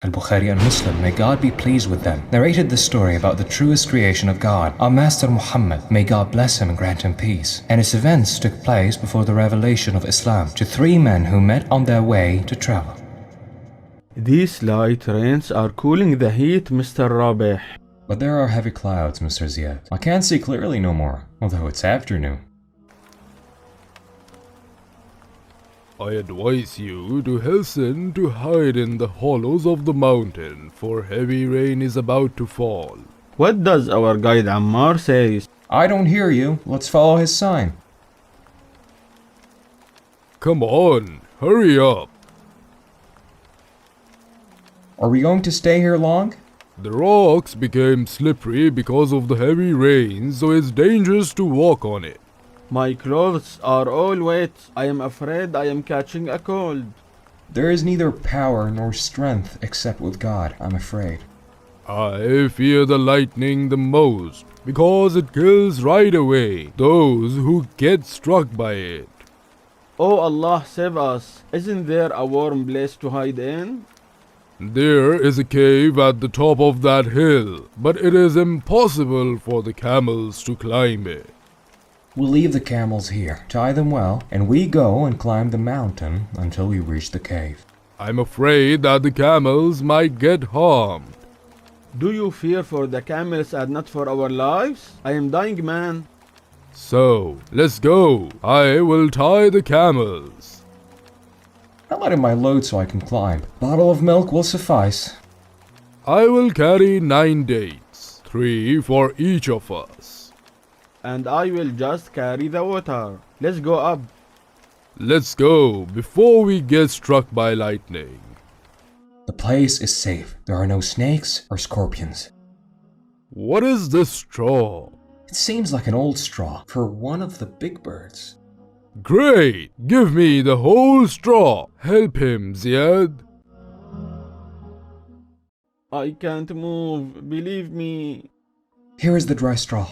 Al-Bukhari and Muslim, may God be pleased with them, narrated the story about the truest creation of God, our Master Muhammad, may God bless him and grant him peace. And its events took place before the revelation of Islam to three men who met on their way to travel. These light rains are cooling the heat, Mr. Rabih. But there are heavy clouds, Mr. Ziyad. I can't see clearly no more, although it's afternoon. I advise you to hasten to hide in the hollows of the mountain, for heavy rain is about to fall. What does our guide Ammar say? I don't hear you. Let's follow his sign. Come on, hurry up. Are we going to stay here long? The rocks became slippery because of the heavy rain, so it's dangerous to walk on it. My clothes are all wet. I am afraid I am catching a cold. There is neither power nor strength except with God, I'm afraid. I fear the lightning the most, because it kills right away those who get struck by it. Oh Allah, save us. Isn't there a warm place to hide in? There is a cave at the top of that hill, but it is impossible for the camels to climb it. We'll leave the camels here, tie them well, and we go and climb the mountain until we reach the cave. I'm afraid that the camels might get harmed. Do you fear for the camels and not for our lives? I am dying, man. So, let's go. I will tie the camels. I'll let in my load so I can climb. Bottle of milk will suffice. I will carry 9 dates, 3 for each of us. And I will just carry the water. Let's go up. Let's go before we get struck by lightning. The place is safe. There are no snakes or scorpions. What is this straw? It seems like an old straw for one of the big birds. Great! Give me the whole straw. Help him, Ziyad. I can't move. Believe me. Here is the dry straw.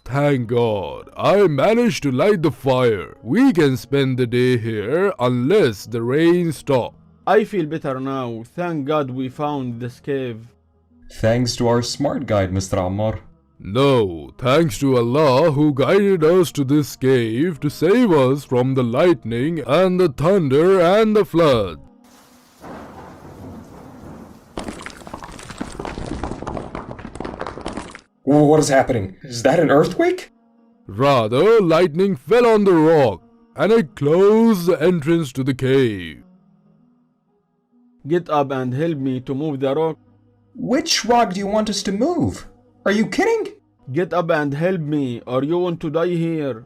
Thank God, I managed to light the fire. We can spend the day here unless the rain stops. I feel better now. Thank God we found this cave. Thanks to our smart guide, Mr. Ammar. No, thanks to Allah who guided us to this cave to save us from the lightning and the thunder and the flood. Whoa, what is happening? Is that an earthquake? Rather, lightning fell on the rock and it closed the entrance to the cave. Get up and help me to move the rock. Which rock do you want us to move? Are you kidding? Get up and help me, or you want to die here.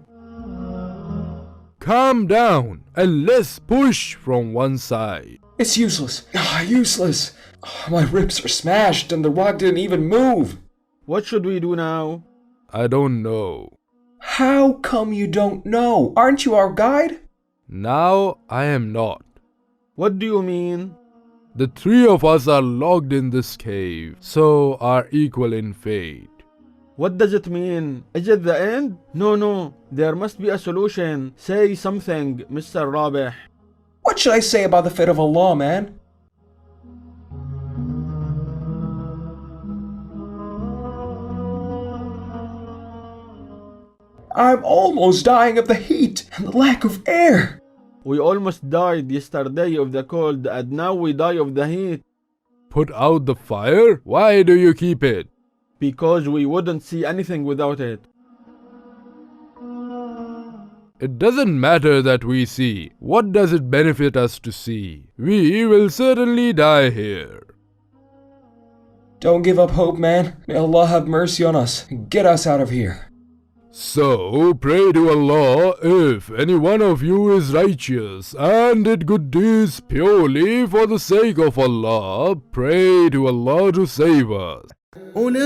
Calm down and let's push from one side. It's useless. Useless. My ribs are smashed and the rock didn't even move. What should we do now? I don't know. How come you don't know? Aren't you our guide? Now I am not. What do you mean? The 3 of us are locked in this cave, so are equal in fate. What does it mean? Is it the end? No, there must be a solution. Say something, Mr. Rabih. What should I say about the fate of Allah, man? I'm almost dying of the heat and the lack of air. We almost died yesterday of the cold and now we die of the heat. Put out the fire? Why do you keep it? Because we wouldn't see anything without it. It doesn't matter that we see. What does it benefit us to see? We will certainly die here. Don't give up hope, man. May Allah have mercy on us and get us out of here. So, pray to Allah if any one of you is righteous and did good deeds purely for the sake of Allah. Pray to Allah to save us. أولئك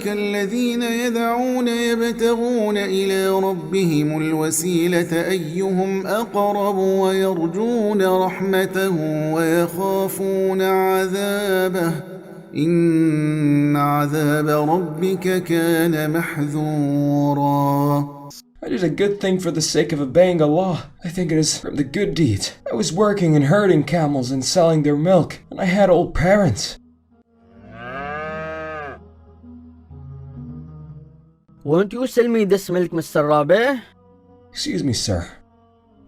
الذين يدعون يبتغون إلى ربهم الوسيلة أيهم أقرب ويرجون رحمته ويخافون عذابه إن عذاب ربك كان محذورا. did a good thing for the sake of obeying Allah. I think it is from the good deeds. I was working and herding camels and selling their milk, and I had old parents. Won't you sell me this milk, Mr. Rabi? Excuse me, sir.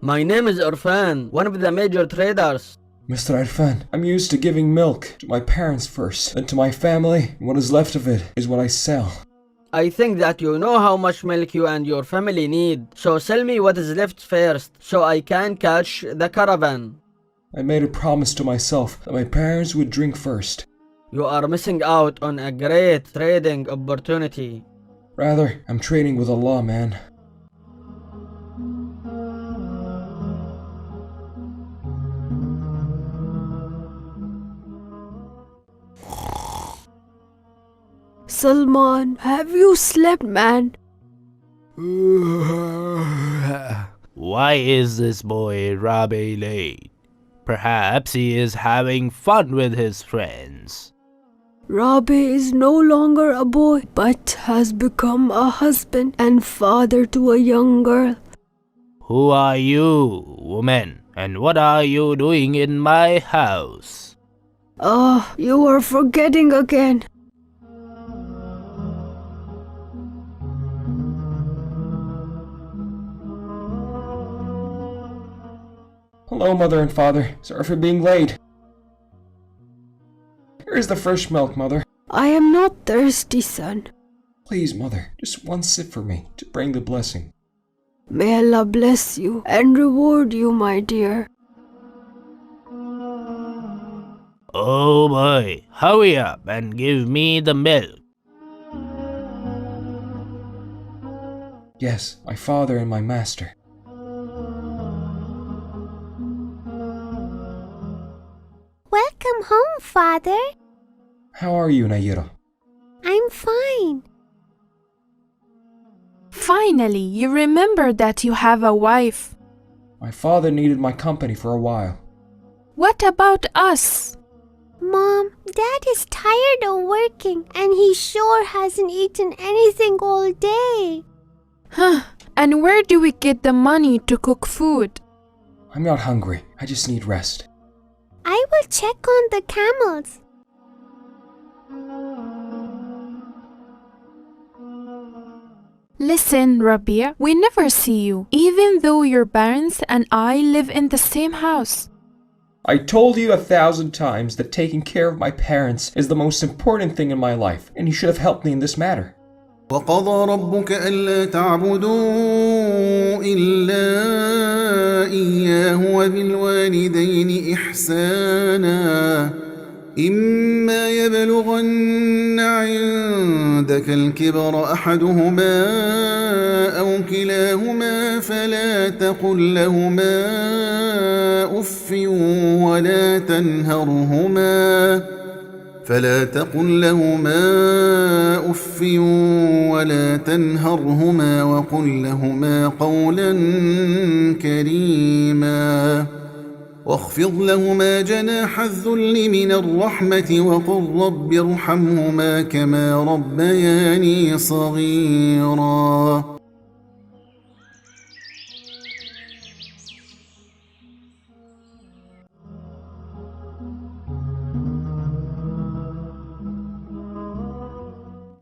My name is Irfan, one of the major traders. Mr. Irfan, I'm used to giving milk to my parents first, then to my family, and what is left of it is what I sell. I think that you know how much milk you and your family need, so sell me what is left first, so I can catch the caravan. I made a promise to myself that my parents would drink first. You are missing out on a great trading opportunity. Rather, I'm trading with Allah, man. Salman, have you slept, man? Why is this boy Rabi late? Perhaps he is having fun with his friends. Rabi is no longer a boy, but has become a husband and father to a young girl. Who are you, woman? And what are you doing in my house? You are forgetting again. Hello, mother and father. Sorry for being late. Here's the fresh milk, mother. I am not thirsty, son. Please, mother, just one sip for me to bring the blessing. May Allah bless you and reward you, my dear. Oh boy, hurry up and give me the milk. Yes, my father and my master. Welcome home, Father. How are you, Nayira? I'm fine. Finally, you remember that you have a wife. My father needed my company for a while. What about us? Mom, Dad is tired of working and he sure hasn't eaten anything all day. Huh, and where do we get the money to cook food? I'm not hungry. I just need rest. I will check on the camels. Listen, Rabia, we never see you, even though your parents and I live in the same house. I told you 1,000 times that taking care of my parents is the most important thing in my life, and you should have helped me in this matter. وقضى ربك ألا تعبدوا إلا إياه وبالوالدين إحسانا إما يبلغن عندك الكبر أحدهما أو كلاهما فلا تقل لهما أف ولا تنهرهما وقل لهما قولا كريما واخفض لهما جناح الذل من الرحمة وقل رب ارحمهما كما ربياني صغيرا.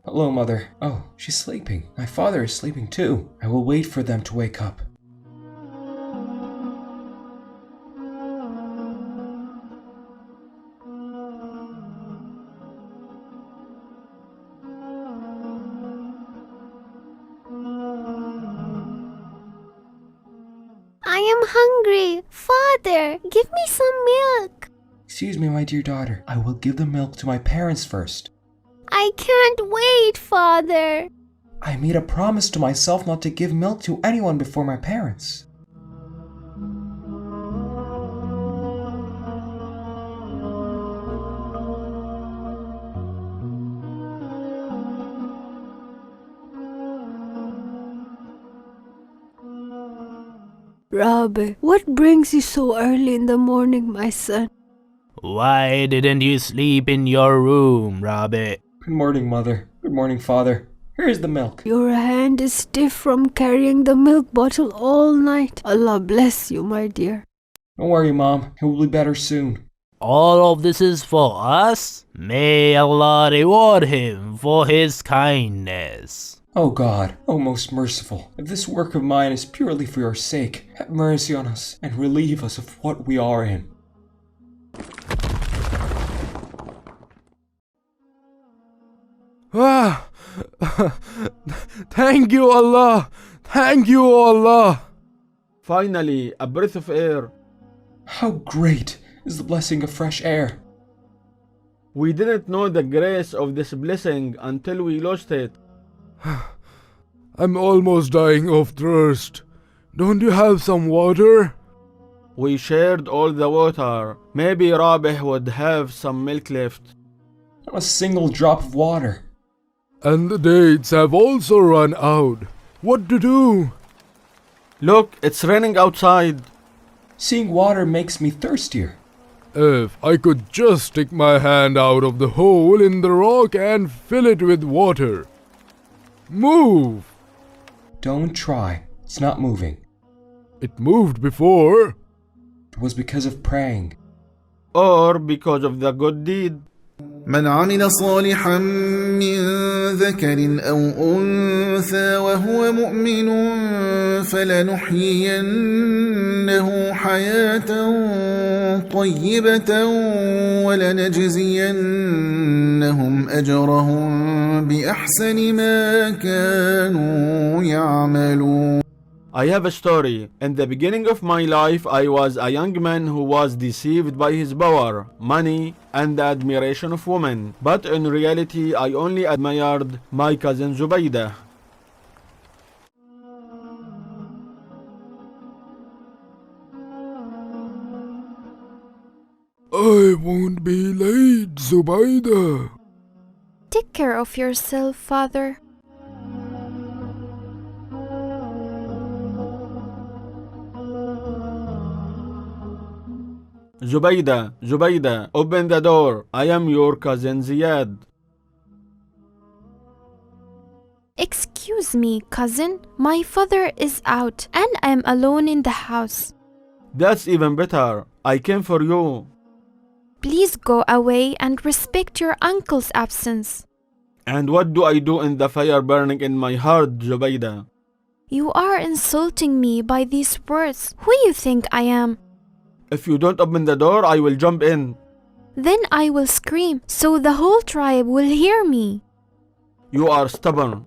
Hello, mother. Oh, she's sleeping. My father is sleeping too. I will wait for them to wake up. I am hungry. Father, give me some milk. Excuse me, my dear daughter. I will give the milk to my parents first. I can't wait, Father. I made a promise to myself not to give milk to anyone before my parents. Rabi, what brings you so early in the morning, my son? Why didn't you sleep in your room, Rabi? Good morning, mother. Good morning, father. Here's the milk. Your hand is stiff from carrying the milk bottle all night. Allah bless you, my dear. Don't worry, Mom. He will be better soon. All of this is for us? May Allah reward him for his kindness. O God, O most merciful, if this work of mine is purely for your sake, have mercy on us and relieve us of what we are in. Ah! Thank you, Allah! Thank you, Allah! Finally, a breath of air. How great is the blessing of fresh air! We didn't know the grace of this blessing until we lost it. I'm almost dying of thirst. Don't you have some water? We shared all the water. Maybe Rabih would have some milk left. Not a single drop of water. And the dates have also run out. What to do? Look, it's raining outside. Seeing water makes me thirstier. If I could just stick my hand out of the hole in the rock and fill it with water. Move! Don't try. It's not moving. It moved before. It was because of praying. Or because of the good deed. من عمل صالحا من ذكر أو أنثى وهو مؤمن فلنحيينه حياة طيبة ولنجزينهم أجرهم بأحسن ما كانوا يعملون. I have a story. In the beginning of my life, I was a young man who was deceived by his power, money, and the admiration of women. But in reality, I only admired my cousin Zubaydah. I won't be late, Zubaydah. Take care of yourself, father. Zubaydah, open the door. I am your cousin Ziyad. Excuse me, cousin. My father is out and I'm alone in the house. That's even better. I came for you. Please go away and respect your uncle's absence. And what do I do in the fire burning in my heart, Zubaydah? You are insulting me by these words. Who you think I am? If you don't open the door, I will jump in. Then I will scream so the whole tribe will hear me. You are stubborn.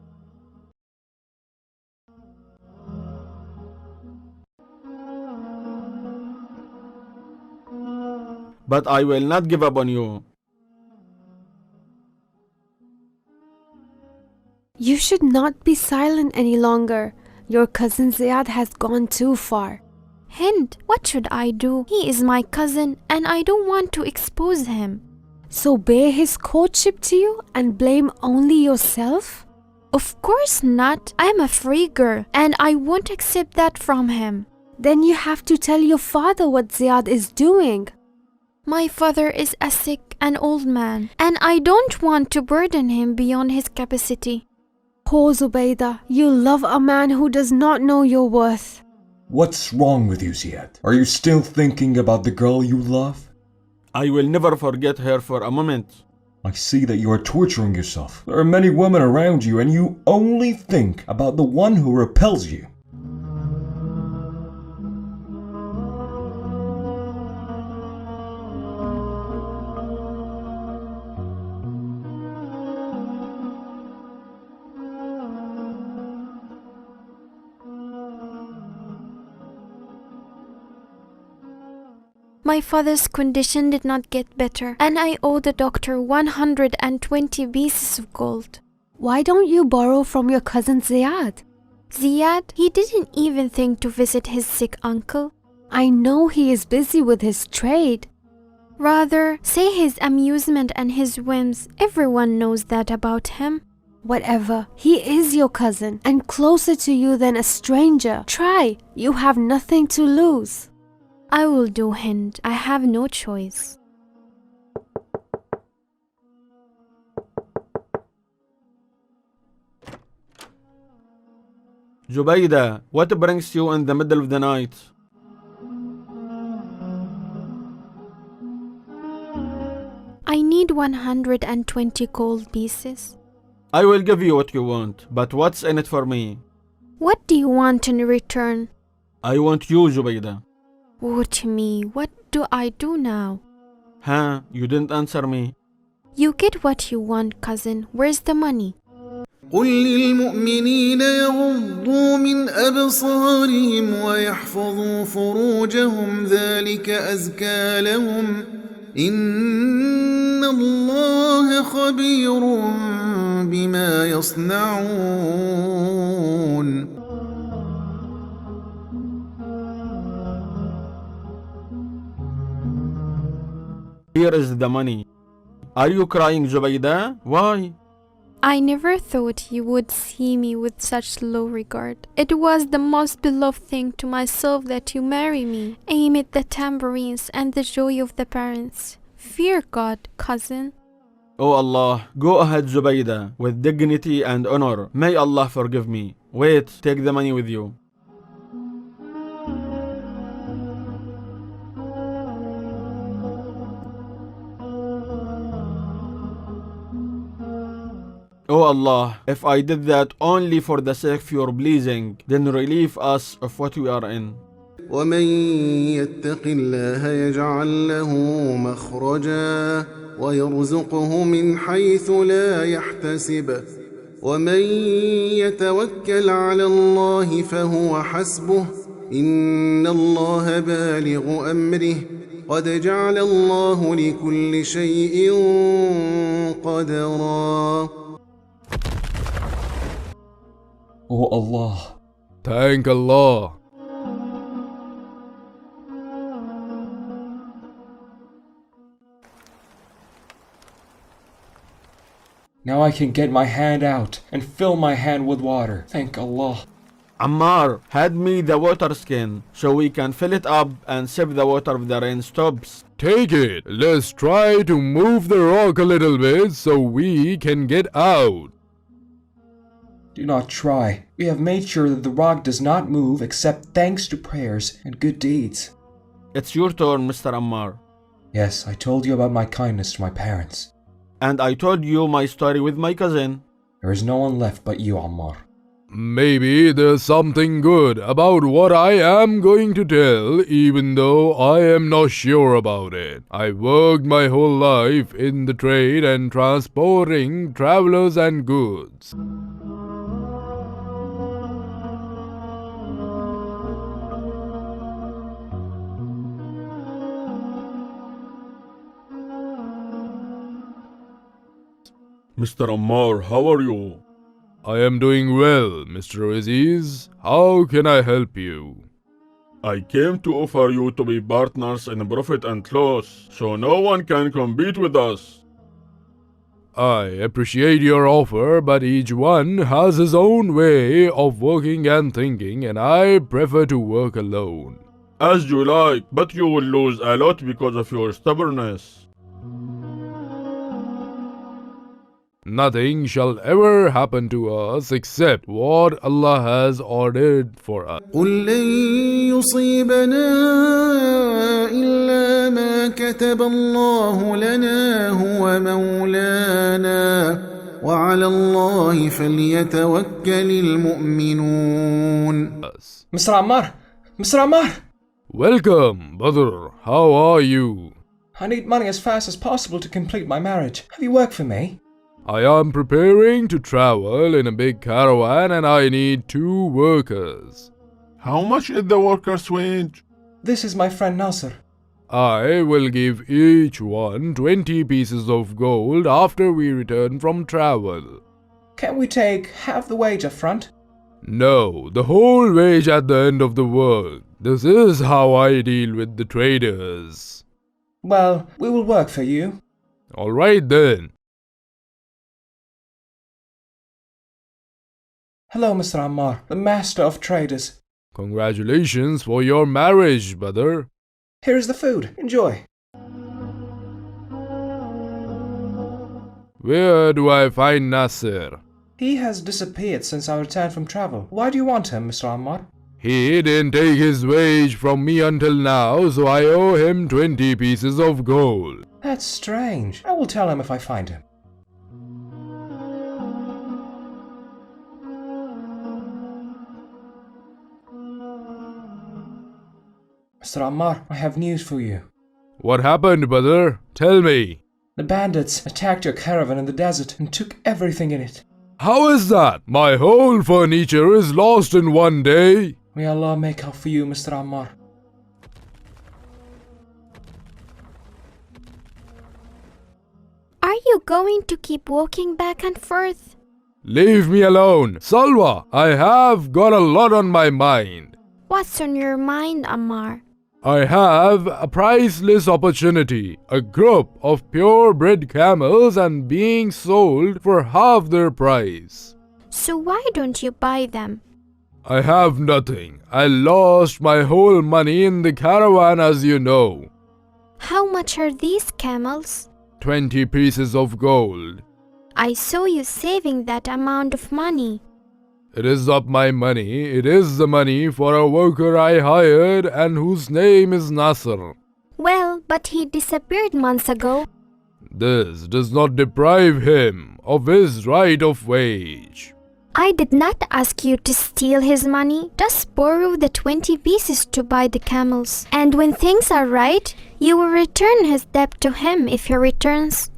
But I will not give up on you. You should not be silent any longer. Your cousin Ziyad has gone too far. Hind, what should I do? He is my cousin and I don't want to expose him. So bear his courtship to you and blame only yourself? Of course not. I am a free girl and I won't accept that from him. Then you have to tell your father what Ziyad is doing. My father is a sick and old man and I don't want to burden him beyond his capacity. Poor Zubaydah, you love a man who does not know your worth. What's wrong with you, Ziyad? Are you still thinking about the girl you love? I will never forget her for a moment. I see that you are torturing yourself. There are many women around you and you only think about the one who repels you. My father's condition did not get better and I owe the doctor 120 pieces of gold. Why don't you borrow from your cousin Ziyad? Ziyad, he didn't even think to visit his sick uncle. I know he is busy with his trade. Rather, say his amusement and his whims. Everyone knows that about him. Whatever, he is your cousin and closer to you than a stranger. Try, you have nothing to lose. I will do, Hind. I have no choice. Zubaydah, what brings you in the middle of the night? I need 120 gold pieces. I will give you what you want, but what's in it for me? What do you want in return? I want you, Zubaydah. What me? What do I do now? Huh? You didn't answer me. You get what you want, cousin. Where's the money? قل للمؤمنين يغضوا من أبصارهم ويحفظوا فروجهم ذلك أزكى لهم إن الله خبير بما يصنعون. Here is the money. Are you crying, Zubaydah? Why? I never thought you would see me with such low regard. It was the most beloved thing to myself that you marry me, amid the tambourines and the joy of the parents. Fear God, cousin. Oh Allah, go ahead, Zubaydah, with dignity and honor. May Allah forgive me. Wait, take the money with you. Oh Allah, if I did that only for the sake of your pleasing, then relieve us of what we are in. ومن يتق الله يجعل له مخرجا ويرزقه من حيث لا يحتسب ومن يتوكل على الله فهو حسبه إن الله بالغ أمره قد جعل الله لكل شيء قدرا. O Allah, Thank Allah. now I can get my hand out and fill my hand with water. Thank Allah. Ammar, hand me the water skin so we can fill it up and sip the water if the rain stops. Take it. Let's try to move the rock a little bit so we can get out. Do not try. We have made sure that the rock does not move except thanks to prayers and good deeds. It's your turn, Mr. Ammar. Yes, I told you about my kindness to my parents. And I told you my story with my cousin. There is no one left but you, Ammar. Maybe there's something good about what I am going to tell, even though I am not sure about it. I worked my whole life in the trade and transporting travelers and goods. Mr. Ammar, how are you? I am doing well, Mr. Aziz. How can I help you? I came to offer you to be partners in profit and loss, so no one can compete with us. I appreciate your offer, but each one has his own way of working and thinking, and I prefer to work alone. As you like, but you will lose a lot because of your stubbornness. Nothing shall ever happen to us except what Allah has ordered for us. قل لن يصيبنا إلا ما كتب الله لنا هو مولانا وعلى الله فليتوكل المؤمنون. Mr. Ammar! Mr. Ammar! Welcome, brother. How are you? I need money as fast as possible to complete my marriage. Have you work for me? I am preparing to travel in a big caravan and I need 2 workers. How much is the worker's wage? This is my friend Nasser. I will give each one 20 pieces of gold after we return from travel. Can we take half the wage up front? No, the whole wage at the end of the work. This is how I deal with the traders. Well, we will work for you. Alright then. Hello, Mr. Ammar, the master of traders. Congratulations for your marriage, brother. Here is the food. Enjoy. Where do I find Nasser? He has disappeared since our return from travel. Why do you want him, Mr. Ammar? He didn't take his wage from me until now, so I owe him 20 pieces of gold. That's strange. I will tell him if I find him. Mr. Ammar, I have news for you. What happened, brother? Tell me. The bandits attacked your caravan in the desert and took everything in it. How is that? My whole furniture is lost in one day. May Allah make up for you, Mr. Ammar. Are you going to keep walking back and forth? Leave me alone. Salwa, I have got a lot on my mind. What's on your mind, Ammar? I have a priceless opportunity. A group of purebred camels and being sold for half their price. So why don't you buy them? I have nothing. I lost my whole money in the caravan, as you know. How much are these camels? 20 pieces of gold. I saw you saving that amount of money. It is not my money. It is the money for a worker I hired and whose name is Nasser. Well, but he disappeared months ago. This does not deprive him of his right of wage. I did not ask you to steal his money. Just borrow the 20 pieces to buy the camels. And when things are right, you will return his debt to him if he returns.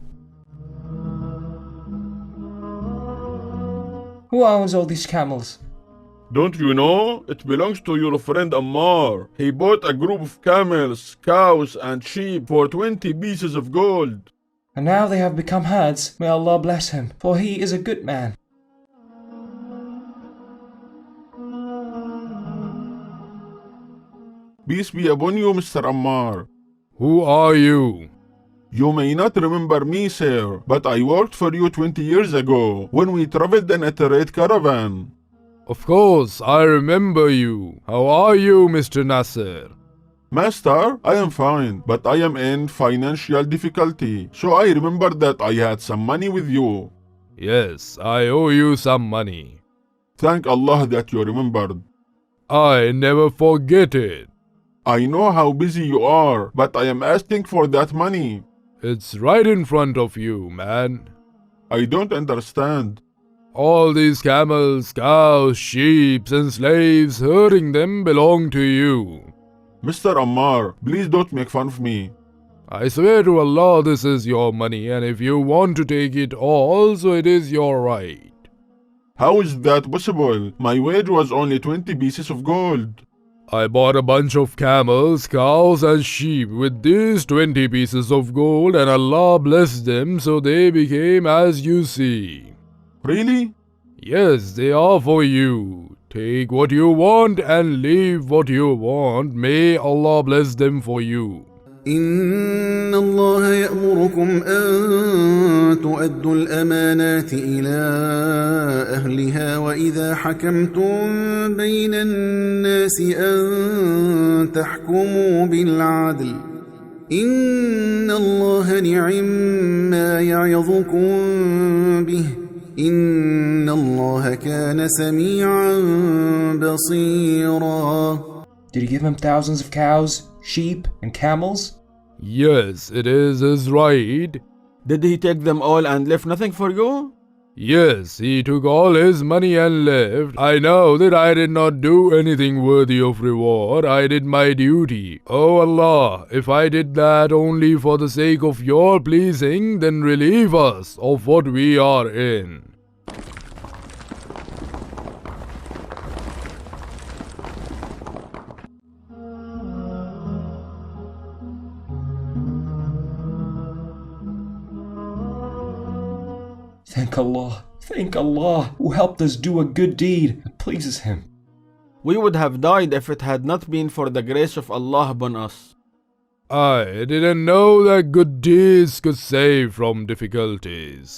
Who owns all these camels? Don't you know? It belongs to your friend Ammar. He bought a group of camels, cows, and sheep for 20 pieces of gold. And now they have become herds. May Allah bless him, for he is a good man. Peace be upon you, Mr. Ammar. Who are you? You may not remember me, sir, but I worked for you 20 years ago when we traveled in a trade caravan. Of course, I remember you. How are you, Mr. Nasser? Master, I am fine, but I am in financial difficulty, so I remember that I had some money with you. Yes, I owe you some money. Thank Allah that you remembered. I never forget it. I know how busy you are, but I am asking for that money. It's right in front of you, man. I don't understand. All these camels, cows, sheep, and slaves, herding them belong to you. Mr. Ammar, please don't make fun of me. I swear to Allah this is your money, and if you want to take it all, so it is your right. How is that possible? My wage was only 20 pieces of gold. I bought a bunch of camels, cows, and sheep with these 20 pieces of gold, and Allah blessed them so they became as you see. Really? Yes, they are for you. Take what you want and leave what you want. May Allah bless them for you. إن الله يأمركم أن تؤدوا الأمانات إلى أهلها وإذا حكمتم بين الناس أن تحكموا بالعدل إن الله نعم ما يعظكم به إن الله كان سميعا بصيرا. Did he give him thousands of cows, sheep, and camels? Yes, it is his right. Did he take them all and left nothing for you? Yes, he took all his money and left. I know that I did not do anything worthy of reward. I did my duty. Oh Allah, if I did that only for the sake of your pleasing, then relieve us of what we are in. Thank Allah, who helped us do a good deed that pleases Him. We would have died if it had not been for the grace of Allah upon us. I didn't know that good deeds could save from difficulties.